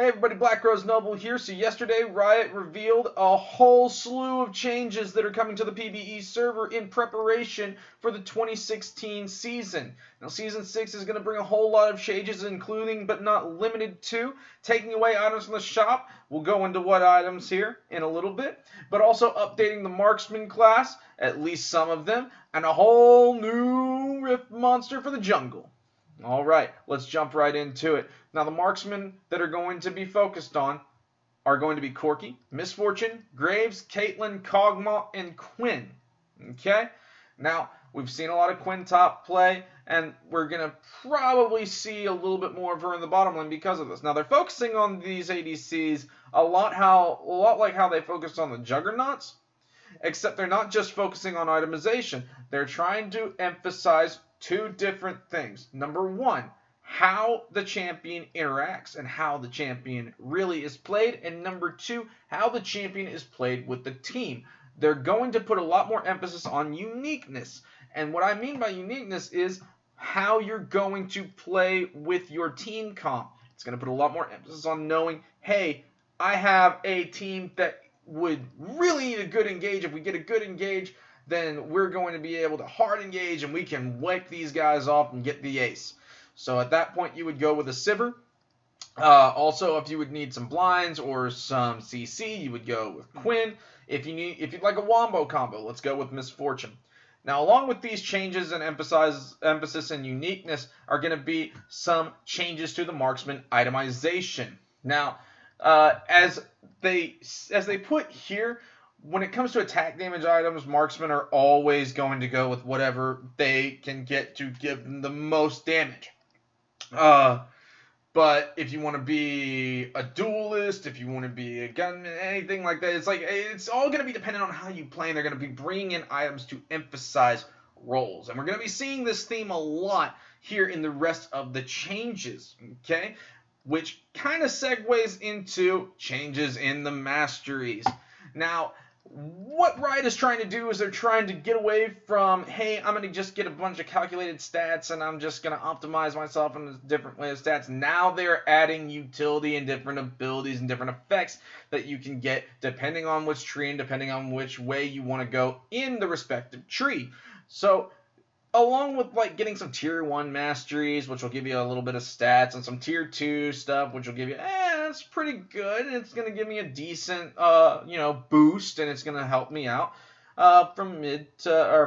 Hey everybody, BlackRoseNoble here. So yesterday, Riot revealed a whole slew of changes that are coming to the PBE server in preparation for the 2016 season. Now, Season 6 is going to bring a whole lot of changes, including but not limited to taking away items from the shop. We'll go into what items here in a little bit, but also updating the marksman class, at least some of them, and a whole new rift monster for the jungle. All right, let's jump right into it. Now, the marksmen that are going to be focused on are going to be Corky, Misfortune, Graves, Caitlyn, Kog'Maw, and Quinn. Okay? Now, we've seen a lot of Quinn top play, and we're going to probably see a little bit more of her in the bottom lane because of this. Now, they're focusing on these ADCs a lot like how they focused on the Juggernauts, except they're not just focusing on itemization. They're trying to emphasize two different things. Number one, how the champion interacts and how the champion really is played. And number two, how the champion is played with the team. They're going to put a lot more emphasis on uniqueness. And what I mean by uniqueness is how you're going to play with your team comp. It's going to put a lot more emphasis on knowing, hey, I have a team that would really need a good engage. If we get a good engage, then we're going to be able to hard engage and we can wipe these guys off and get the ace. So at that point, you would go with a Sivir. Also, if you would need some blinds or some CC, you would go with Quinn. If you'd like a wombo combo, let's go with Misfortune. Now, along with these changes and emphasis and uniqueness are going to be some changes to the marksman itemization. Now, as they put here, when it comes to attack damage items, marksmen are always going to go with whatever they can get to give them the most damage. But if you want to be a duelist, if you want to be a gunman, anything like that, it's all going to be dependent on how you play, and they're going to be bringing in items to emphasize roles. And we're going to be seeing this theme a lot here in the rest of the changes, okay? Which kind of segues into changes in the masteries. Now, what Riot is trying to do is they're trying to get away from, hey, I'm going to just get a bunch of calculated stats and I'm just going to optimize myself in a different way of stats. Now they're adding utility and different abilities and different effects that you can get depending on which tree and depending on which way you want to go in the respective tree. So, along with getting some tier 1 masteries, which will give you a little bit of stats, and some tier 2 stuff, which will give you, that's pretty good. It's going to give me a decent, boost, and it's going to help me out from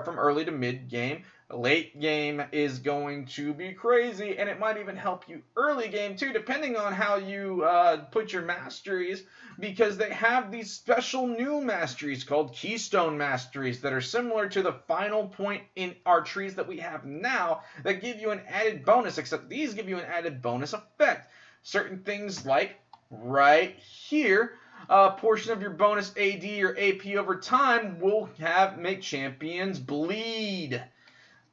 early to mid game. Late game is going to be crazy, and it might even help you early game too, depending on how you put your masteries, because they have these special new masteries called Keystone Masteries that are similar to the final point in our trees that we have now that give you an added bonus, except these give you an added bonus effect. Certain things like right here, a portion of your bonus AD or AP over time will make champions bleed.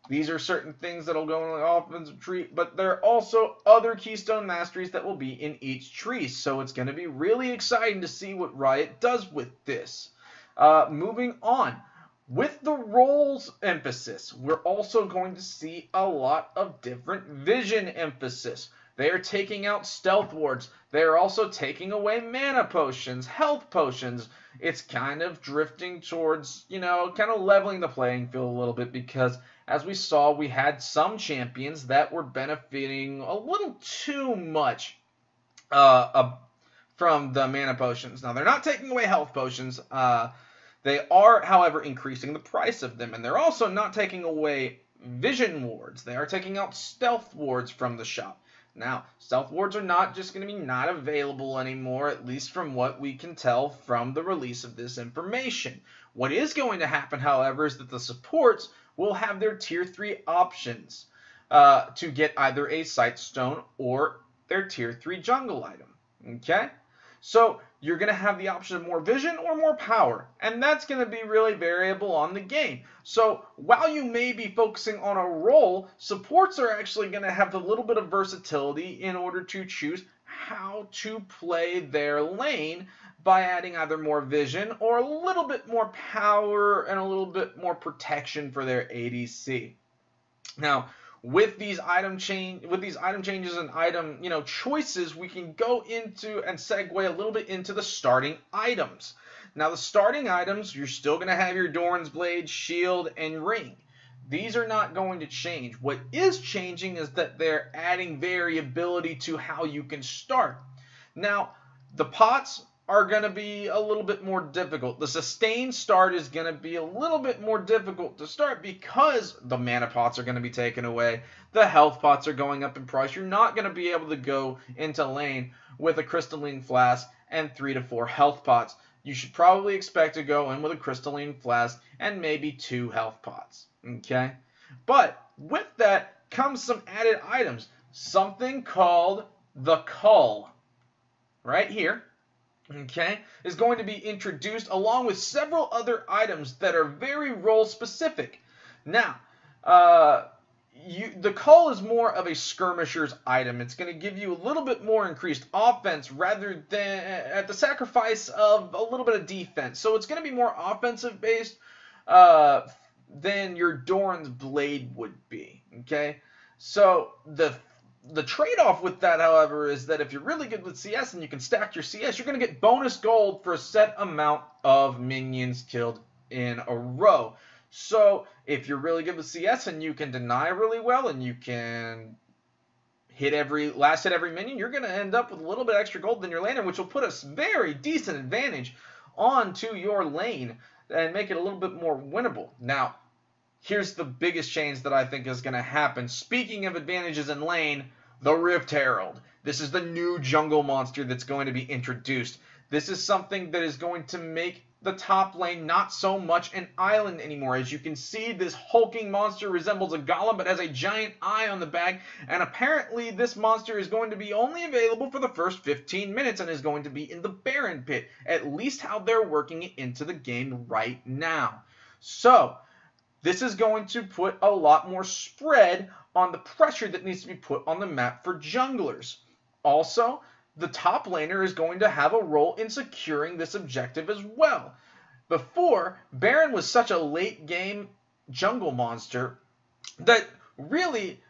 These are certain things that will go in the offensive tree, but there are also other Keystone Masteries that will be in each tree. So it's going to be really exciting to see what Riot does with this. Moving on. With the roles emphasis, we're also going to see a lot of different vision emphasis. They are taking out stealth wards. They are also taking away mana potions, health potions. It's kind of drifting towards, kind of leveling the playing field a little bit, because as we saw, we had some champions that were benefiting a little too much from the mana potions. Now, they're not taking away health potions. They are, however, increasing the price of them. And they're also not taking away vision wards. They are taking out stealth wards from the shop. Now, stealth wards are not just going to be not available anymore, at least from what we can tell from the release of this information. What is going to happen, however, is that the supports will have their tier 3 options to get either a Sightstone or their tier 3 jungle item. Okay? So, you're going to have the option of more vision or more power, and that's going to be really variable on the game. So, while you may be focusing on a role, supports are actually going to have a little bit of versatility in order to choose how to play their lane by adding either more vision or a little bit more power and a little bit more protection for their ADC. Now, with these item changes and item, choices, we can go into and segue a little bit into the starting items. Now, the starting items, you're still going to have your Doran's Blade, Shield, and Ring. These are not going to change. What is changing is that they're adding variability to how you can start. Now, the pots are going to be a little bit more difficult. The sustained start is going to be a little bit more difficult to start because the mana pots are going to be taken away. The health pots are going up in price. You're not going to be able to go into lane with a crystalline flask and 3 to 4 health pots. You should probably expect to go in with a crystalline flask and maybe 2 health pots. Okay? But with that comes some added items. Something called the Cull. Right here. Okay, is going to be introduced along with several other items that are very role specific. Now, the Cull is more of a skirmisher's item. It's going to give you a little bit more increased offense rather than at the sacrifice of a little bit of defense. So it's going to be more offensive based than your Doran's Blade would be. Okay, so the trade-off with that, however, is that if you're really good with CS and you can stack your CS, you're going to get bonus gold for a set amount of minions killed in a row. So if you're really good with CS and you can deny really well and you can hit every minion, you're going to end up with a little bit extra gold than your laner, which will put a very decent advantage onto your lane and make it a little bit more winnable. Now, here's the biggest change that I think is going to happen. Speaking of advantages in lane, the Rift Herald. This is the new jungle monster that's going to be introduced. This is something that is going to make the top lane not so much an island anymore. As you can see, this hulking monster resembles a golem but has a giant eye on the back. And apparently this monster is going to be only available for the first 15 minutes and is going to be in the Baron Pit. At least how they're working it into the game right now. So, this is going to put a lot more spread on the pressure that needs to be put on the map for junglers. Also, the top laner is going to have a role in securing this objective as well. Before, Baron was such a late game jungle monster that really,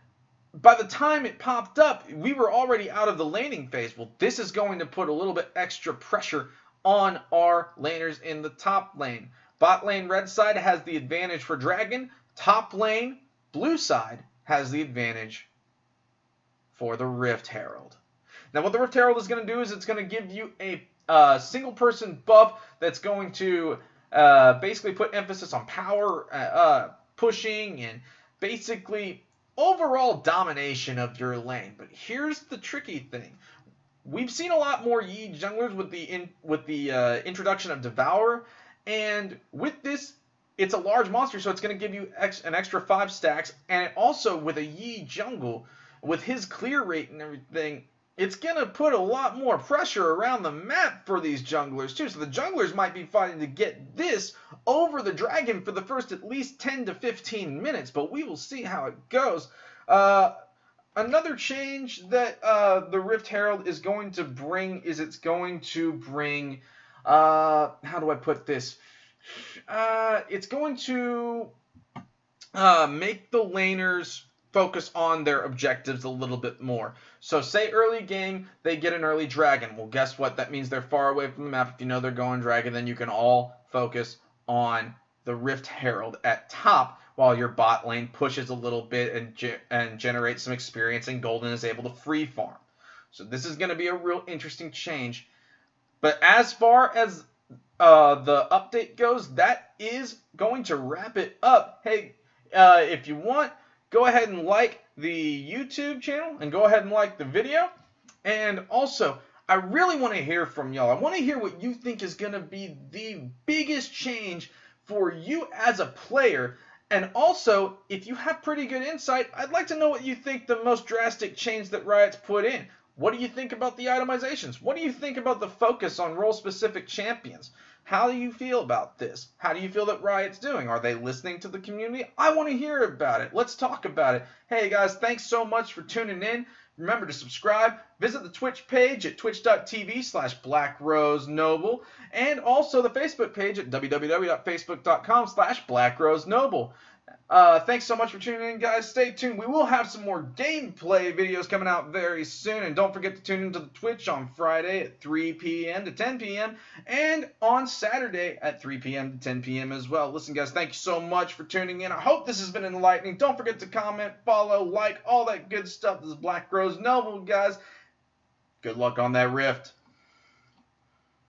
by the time it popped up, we were already out of the laning phase. Well, this is going to put a little bit extra pressure on our laners in the top lane. Bot lane red side has the advantage for Dragon. Top lane blue side has the advantage for the Rift Herald. Now what the Rift Herald is going to do is it's going to give you a single person buff that's going to basically put emphasis on power pushing and basically overall domination of your lane. But here's the tricky thing. We've seen a lot more Yi junglers with the introduction of Devour. And with this, it's a large monster, so it's going to give you an extra 5 stacks. And it also, with a Yi jungle, with his clear rate and everything, it's going to put a lot more pressure around the map for these junglers, too. So the junglers might be fighting to get this over the dragon for the first at least 10 to 15 minutes. But we will see how it goes. Another change that the Rift Herald is going to bring is it's going to bring... how do I put this? It's going to make the laners focus on their objectives a little bit more. So say early game, they get an early dragon. Well, guess what? That means they're far away from the map. If you know they're going dragon, then you can all focus on the Rift Herald at top while your bot lane pushes a little bit and generates some experience and gold and is able to free farm. So this is going to be a real interesting change. But as far as the update goes, that is going to wrap it up. Hey, if you want, go ahead and like the YouTube channel and go ahead and like the video. And also, I really want to hear from y'all. I want to hear what you think is going to be the biggest change for you as a player. And also, if you have pretty good insight, I'd like to know what you think the most drastic change that Riot's put in. What do you think about the itemizations? What do you think about the focus on role-specific champions? How do you feel about this? How do you feel that Riot's doing? Are they listening to the community? I want to hear about it. Let's talk about it. Hey guys, thanks so much for tuning in. Remember to subscribe. Visit the Twitch page at twitch.tv/BlackRoseNoble and also the Facebook page at www.facebook.com/BlackRoseNoble. Thanks so much for tuning in, guys. Stay tuned. We will have some more gameplay videos coming out very soon. And don't forget to tune into the Twitch on Friday at 3 p.m. to 10 p.m. and on Saturday at 3 p.m. to 10 p.m. as well. Listen, guys, thank you so much for tuning in. I hope this has been enlightening. Don't forget to comment, follow, like, all that good stuff. This is BlackRoseNoble, guys. Good luck on that rift.